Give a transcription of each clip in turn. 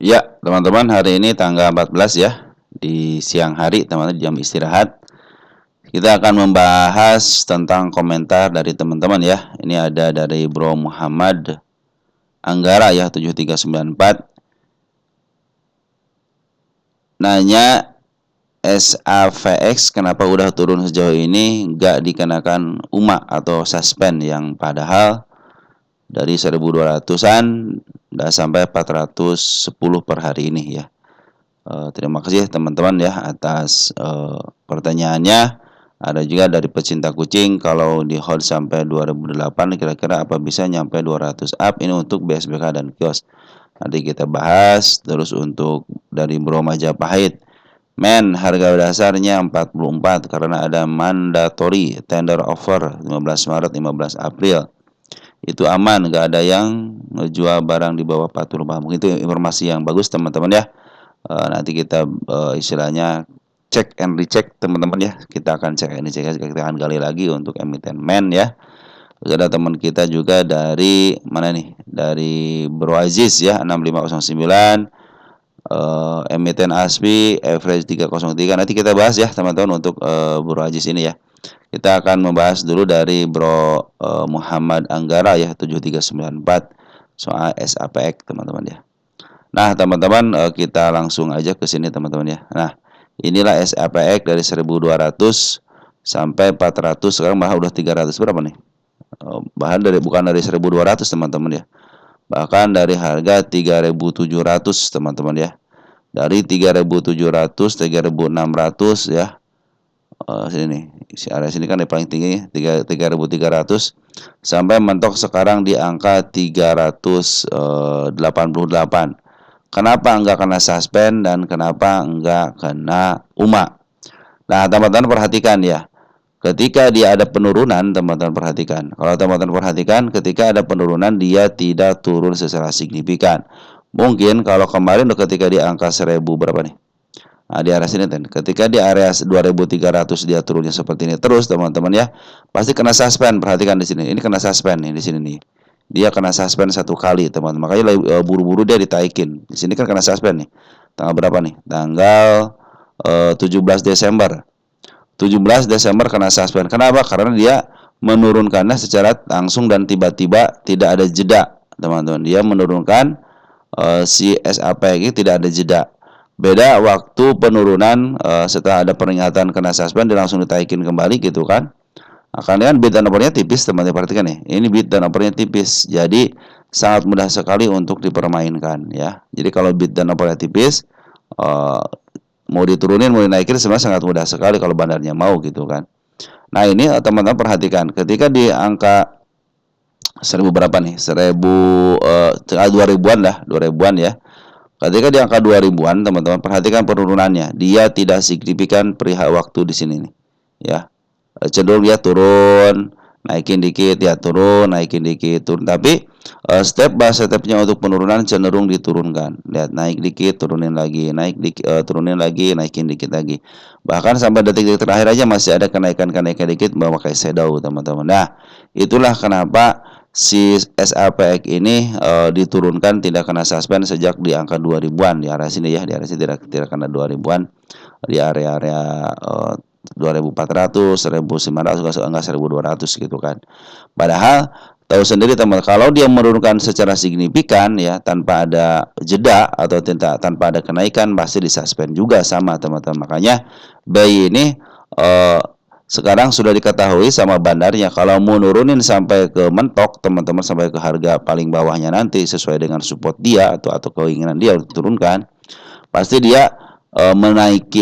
Ya, teman-teman, hari ini tanggal 14 ya, di siang hari, teman-teman, jam istirahat. Kita akan membahas tentang komentar dari teman-teman ya. Ini ada dari Bro Muhammad Anggara ya, 7394. Nanya SAVX kenapa udah turun sejauh ini nggak dikenakan UMA atau suspend, yang padahal dari 1200-an udah sampai 410 per hari ini ya. Terima kasih teman-teman ya atas pertanyaannya. Ada juga dari pecinta kucing, kalau di hold sampai 2008 kira-kira apa bisa nyampe 200 up ini untuk BSBK dan kios. Nanti kita bahas. Terus untuk dari Bro Majapahit, men, harga dasarnya 44 karena ada mandatory tender offer 15 Maret 15 April. Itu aman, gak ada yang ngejual barang di bawah 40. Mungkin itu informasi yang bagus teman-teman ya. Nanti kita istilahnya cek and recheck teman-teman ya. Kita akan cek and recheck, kita akan gali lagi untuk emiten men ya. Terus ada teman kita juga dari mana nih, dari Bro Aziz ya, 6509, emiten ASPI average 303. Nanti kita bahas ya teman-teman untuk Bro Aziz ini ya. Kita akan membahas dulu dari Bro Muhammad Anggara ya, 7394, soal SAPX teman-teman ya. Nah, teman-teman, kita langsung aja ke sini teman-teman ya. Nah, inilah SAPX dari 1200 sampai 400, sekarang malah udah 300 berapa nih? Bahkan bukan dari 1200 teman-teman ya. Bahkan dari harga 3700 teman-teman ya. Dari 3700, 3600 ya. Sini nih, si area sini kan yang paling tinggi 3300 sampai mentok sekarang di angka 388. Kenapa enggak kena suspend dan kenapa enggak kena UMA? Nah, teman-teman perhatikan ya. Ketika dia ada penurunan, teman-teman perhatikan. Kalau teman-teman perhatikan, ketika ada penurunan dia tidak turun secara signifikan. Mungkin kalau kemarin ketika di angka 1000 berapa nih? Nah, di area sini kan. Ketika di area 2300 dia turunnya seperti ini terus, teman-teman ya. Pasti kena suspend. Perhatikan di sini. Ini kena suspend nih di sini nih. Dia kena suspend satu kali, teman-teman. Makanya buru-buru dia ditaikin. Di sini kan kena suspend nih. Tanggal berapa nih? Tanggal 17 Desember. 17 Desember kena suspend. Kenapa? Karena dia menurunkannya secara langsung dan tiba-tiba, tidak ada jeda, teman-teman. Dia menurunkan si SAP ini tidak ada jeda. Beda waktu penurunan setelah ada peringatan kena suspend dia langsung ditaikin kembali gitu kan. Akan kan bid dan opernya tipis, teman-teman perhatikan nih. Ini bid dan opernya tipis. Jadi sangat mudah sekali untuk dipermainkan ya. Jadi kalau bid dan opernya tipis, mau diturunin mau dinaikin sebenarnya sangat mudah sekali kalau bandarnya mau gitu kan. Nah, ini teman-teman perhatikan ketika di angka 1000 berapa nih? 2000-an lah, 2000-an ya. Ketika di angka 2000-an, teman-teman perhatikan penurunannya. Dia tidak signifikan perihal waktu di sini nih. Ya. Cenderung dia turun, naikin dikit, ya turun, naikin dikit, turun. Tapi step by stepnya untuk penurunan cenderung diturunkan. Lihat, naik dikit, turunin lagi, naik dikit, turunin lagi, naikin dikit lagi. Bahkan sampai detik-detik terakhir aja masih ada kenaikan dikit memakai shadow, teman-teman. Nah, itulah kenapa si SAPX ini diturunkan tidak kena suspend sejak di angka 2000-an di area sini ya, di area sini tidak kena 2000-an, di area-area 2400, 1900 enggak 1200 gitu kan. Padahal tahu sendiri teman, kalau dia menurunkan secara signifikan ya tanpa ada jeda atau tanpa ada kenaikan pasti disuspend juga sama teman-teman. Makanya BI ini sekarang sudah diketahui sama bandarnya kalau mau nurunin sampai ke mentok teman-teman, sampai ke harga paling bawahnya nanti sesuai dengan support dia atau keinginan dia untuk turunkan, pasti dia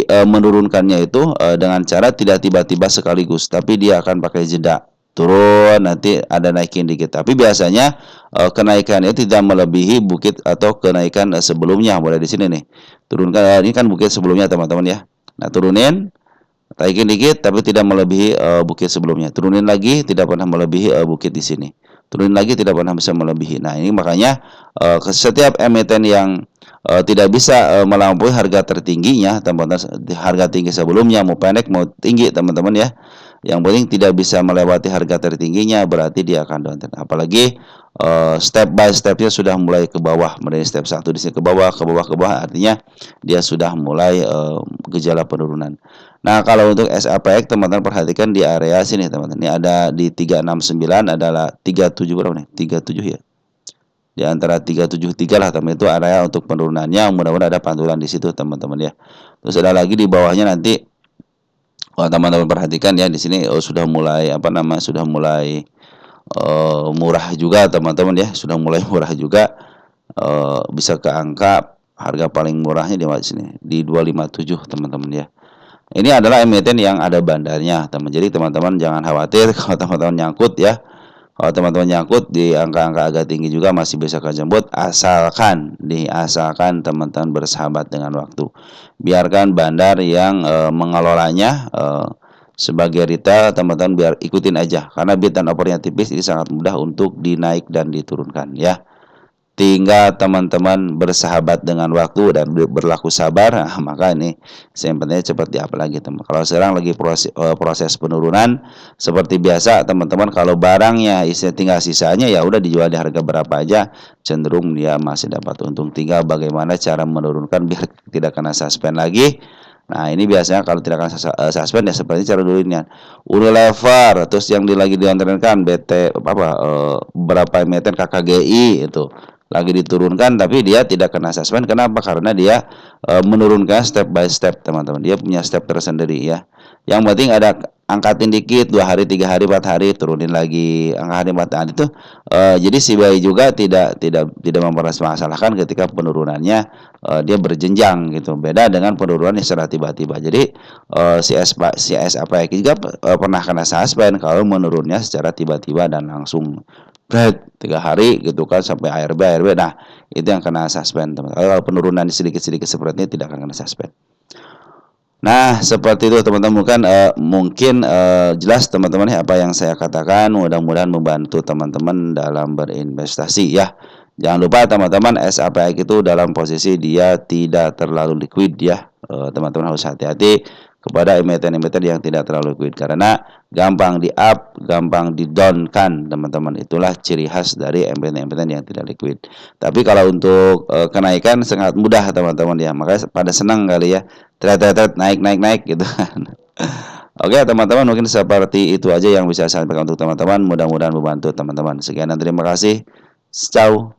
menurunkannya itu dengan cara tidak tiba-tiba sekaligus, tapi dia akan pakai jeda, turun nanti ada naikin dikit. Tapi biasanya kenaikannya tidak melebihi bukit atau kenaikan sebelumnya. Mulai di sini nih, turunkan, ini kan bukit sebelumnya teman-teman ya. Nah, turunin, naikin dikit tapi tidak melebihi bukit sebelumnya. Turunin lagi tidak pernah melebihi bukit di sini. Turunin lagi tidak pernah bisa melebihi. Nah, ini makanya setiap emiten yang tidak bisa melampaui harga tertingginya, teman-teman, harga tinggi sebelumnya, mau pendek mau tinggi teman-teman ya. Yang penting tidak bisa melewati harga tertingginya, berarti dia akan downtrend. Apalagi step by stepnya sudah mulai ke bawah, dari step 1 di sini ke bawah, ke bawah, ke bawah, artinya dia sudah mulai gejala penurunan. Nah, kalau untuk SAPX teman-teman perhatikan di area sini teman-teman. Ini ada di 369, adalah 37 berapa nih? 37 ya. Di antara 373 lah teman, itu area untuk penurunannya. Mudah-mudahan ada pantulan di situ teman-teman ya. Terus ada lagi di bawahnya nanti, teman-teman perhatikan ya, di sini sudah mulai sudah mulai murah juga teman-teman ya, sudah mulai murah juga, bisa ke angka harga paling murahnya di sini di 257 teman-teman ya. Ini adalah emiten yang ada bandarnya teman. Jadi teman-teman jangan khawatir kalau teman-teman nyangkut ya. Kalau teman-teman nyangkut di angka-angka agak tinggi juga masih bisa kejemput, asalkan teman-teman bersahabat dengan waktu. Biarkan bandar yang mengelolanya sebagai retail, teman-teman biar ikutin aja. Karena bid dan opernya tipis, ini sangat mudah untuk dinaik dan diturunkan ya. Tinggal teman-teman bersahabat dengan waktu dan berlaku sabar, maka ini sampelnya cepat di up lagi teman. Kalau sekarang lagi proses penurunan seperti biasa teman-teman, kalau barangnya tinggal sisanya ya udah dijual di harga berapa aja, cenderung dia masih dapat untung. Tinggal bagaimana cara menurunkan biar tidak kena suspend lagi. Nah, ini biasanya kalau tidak kena suspend ya seperti cara dulu ini Unilever, terus yang lagi diantrenkan BT berapa emiten KKGI itu lagi diturunkan, tapi dia tidak kena suspend. Kenapa? Karena dia menurunkan step by step teman-teman. Dia punya step tersendiri ya. Yang penting ada angkatin dikit, 2 hari, 3 hari, 4 hari, turunin lagi, angkatin 4 hari itu. Jadi si bayi juga tidak mempermasalahkan ketika penurunannya dia berjenjang gitu. Beda dengan penurunan yang secara tiba-tiba. Jadi si SAPX juga pernah kena suspend kalau menurunnya secara tiba-tiba dan langsung 3 hari gitu kan sampai ARB. Nah, itu yang kena suspend teman. Kalau penurunan sedikit-sedikit seperti ini tidak akan kena suspend. Nah, seperti itu teman-teman, mungkin jelas teman-teman apa yang saya katakan, mudah-mudahan membantu teman-teman dalam berinvestasi ya. Jangan lupa teman-teman, SAPX itu dalam posisi dia tidak terlalu liquid ya. Teman-teman harus hati-hati kepada emiten-emiten yang tidak terlalu liquid, karena gampang di up, gampang di down kan teman-teman. Itulah ciri khas dari emiten-emiten yang tidak liquid. Tapi kalau untuk kenaikan sangat mudah teman-teman ya. Makanya pada senang kali ya, tret naik gitu kan. Oke teman-teman, mungkin seperti itu aja yang bisa saya sampaikan untuk teman-teman. Mudah-mudahan membantu teman-teman. Sekian dan terima kasih. Ciao.